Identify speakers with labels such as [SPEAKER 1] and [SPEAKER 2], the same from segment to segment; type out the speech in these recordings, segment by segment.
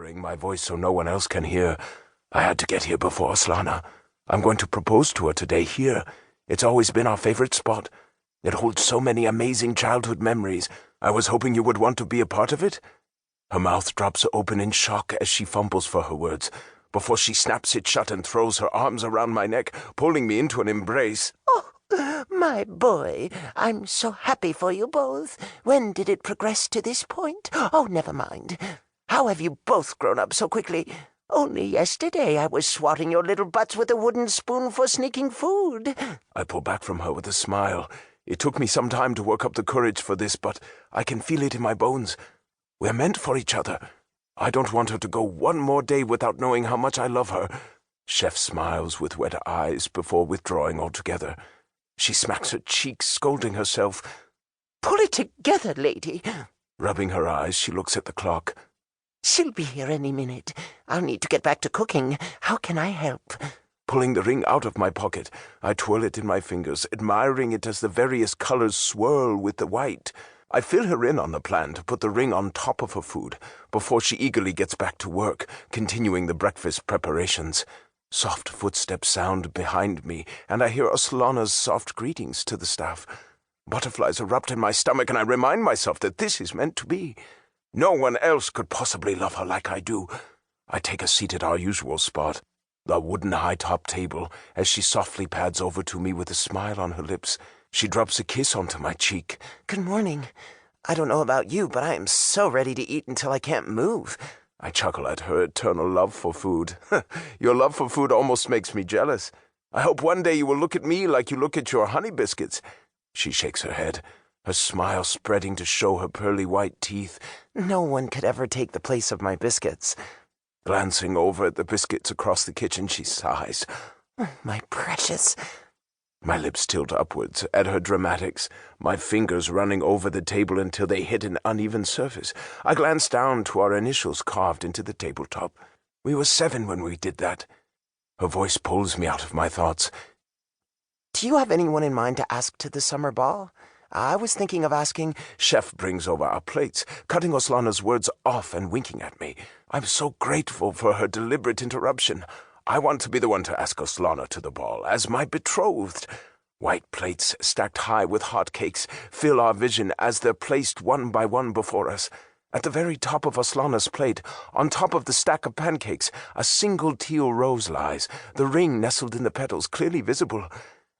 [SPEAKER 1] lowering my voice so no one else can hear. I had to get here before Aslana. I'm going to propose to her today here. It's always been our favorite spot. It holds so many amazing childhood memories. I was hoping you would want to be a part of it. Her mouth drops open in shock as she fumbles for her words, before she snaps it shut and throws her arms around my neck, pulling me into an embrace.
[SPEAKER 2] Oh, my boy, I'm so happy for you both. When did it progress to this point? Oh, never mind. How have you both grown up so quickly? Only yesterday I was swatting your little butts with a wooden spoon for sneaking food.
[SPEAKER 1] I pull back from her with a smile. It took me some time to work up the courage for this, but I can feel it in my bones. We're meant for each other. I don't want her to go one more day without knowing how much I love her. Chef smiles with wet eyes before withdrawing altogether. She smacks her cheeks, scolding herself.
[SPEAKER 2] Pull it together, lady.
[SPEAKER 1] Rubbing her eyes, she looks at the clock.
[SPEAKER 2] She'll be here any minute. I'll need to get back to cooking. How can I help?
[SPEAKER 1] Pulling the ring out of my pocket, I twirl it in my fingers, admiring it as the various colors swirl with the white. I fill her in on the plan to put the ring on top of her food before she eagerly gets back to work, continuing the breakfast preparations. Soft footsteps sound behind me, and I hear Aslana's soft greetings to the staff. Butterflies erupt in my stomach, and I remind myself that this is meant to be. No one else could possibly love her like I do. I take a seat at our usual spot, the wooden high-top table, as she softly pads over to me with a smile on her lips. She drops a kiss onto my cheek.
[SPEAKER 2] Good morning. I don't know about you, but I am so ready to eat until I can't move.
[SPEAKER 1] I chuckle at her eternal love for food. Your love for food almost makes me jealous. I hope one day you will look at me like you look at your honey biscuits. She shakes her head, her smile spreading to show her pearly white teeth.
[SPEAKER 2] No one could ever take the place of my biscuits.
[SPEAKER 1] Glancing over at the biscuits across the kitchen, she sighs.
[SPEAKER 2] My precious.
[SPEAKER 1] My lips tilt upwards at her dramatics, my fingers running over the table until they hit an uneven surface. I glance down to our initials carved into the tabletop. We were 7 when we did that. Her voice pulls me out of my thoughts.
[SPEAKER 2] Do you have anyone in mind to ask to the summer ball? I was thinking of asking.
[SPEAKER 1] Chef brings over our plates, cutting Aslana's words off and winking at me. I'm so grateful for her deliberate interruption. I want to be the one to ask Aslana to the ball, as my betrothed. White plates stacked high with hot cakes fill our vision as they're placed one by one before us. At the very top of Aslana's plate, on top of the stack of pancakes, a single teal rose lies, the ring nestled in the petals, clearly visible.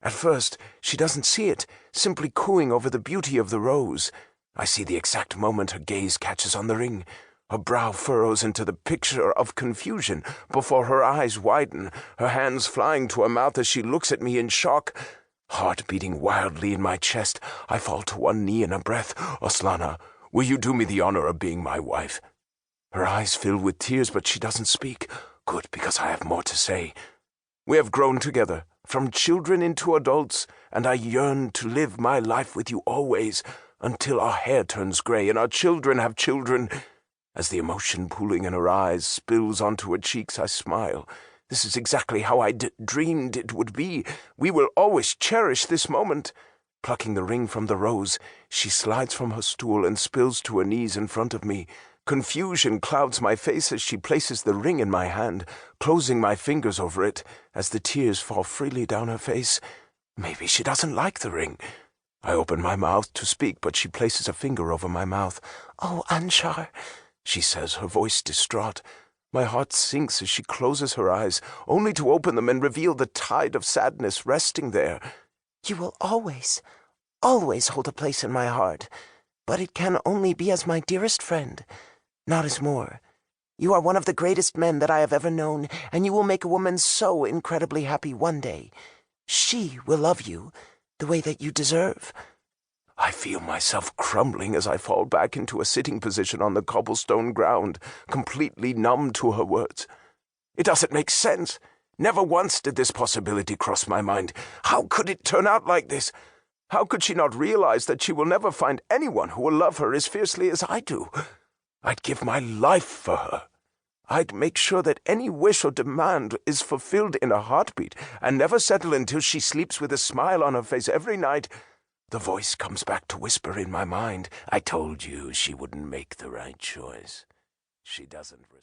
[SPEAKER 1] At first, she doesn't see it, simply cooing over the beauty of the rose. I see the exact moment her gaze catches on the ring. Her brow furrows into the picture of confusion before her eyes widen, her hands flying to her mouth as she looks at me in shock. Heart beating wildly in my chest, I fall to one knee in a breath. Aslana, will you do me the honor of being my wife? Her eyes fill with tears, but she doesn't speak. Good, because I have more to say. We have grown together, from children into adults, and I yearn to live my life with you always, until our hair turns gray and our children have children. As the emotion pooling in her eyes spills onto her cheeks, I smile. This is exactly how I dreamed it would be. We will always cherish this moment. Plucking the ring from the rose, she slides from her stool and spills to her knees in front of me. Confusion clouds my face as she places the ring in my hand, closing my fingers over it as the tears fall freely down her face. Maybe she doesn't like the ring. I open my mouth to speak, but she places a finger over my mouth.
[SPEAKER 2] Oh, Anshar,
[SPEAKER 1] she says, her voice distraught. My heart sinks as she closes her eyes, only to open them and reveal the tide of sadness resting there.
[SPEAKER 2] You will always, always hold a place in my heart, but it can only be as my dearest friend, not as more. You are one of the greatest men that I have ever known, and you will make a woman so incredibly happy one day. She will love you the way that you deserve.
[SPEAKER 1] I feel myself crumbling as I fall back into a sitting position on the cobblestone ground, completely numb to her words. It doesn't make sense. Never once did this possibility cross my mind. How could it turn out like this? How could she not realize that she will never find anyone who will love her as fiercely as I do? I'd give my life for her. I'd make sure that any wish or demand is fulfilled in a heartbeat and never settle until she sleeps with a smile on her face every night. The voice comes back to whisper in my mind, I told you she wouldn't make the right choice. She doesn't respond.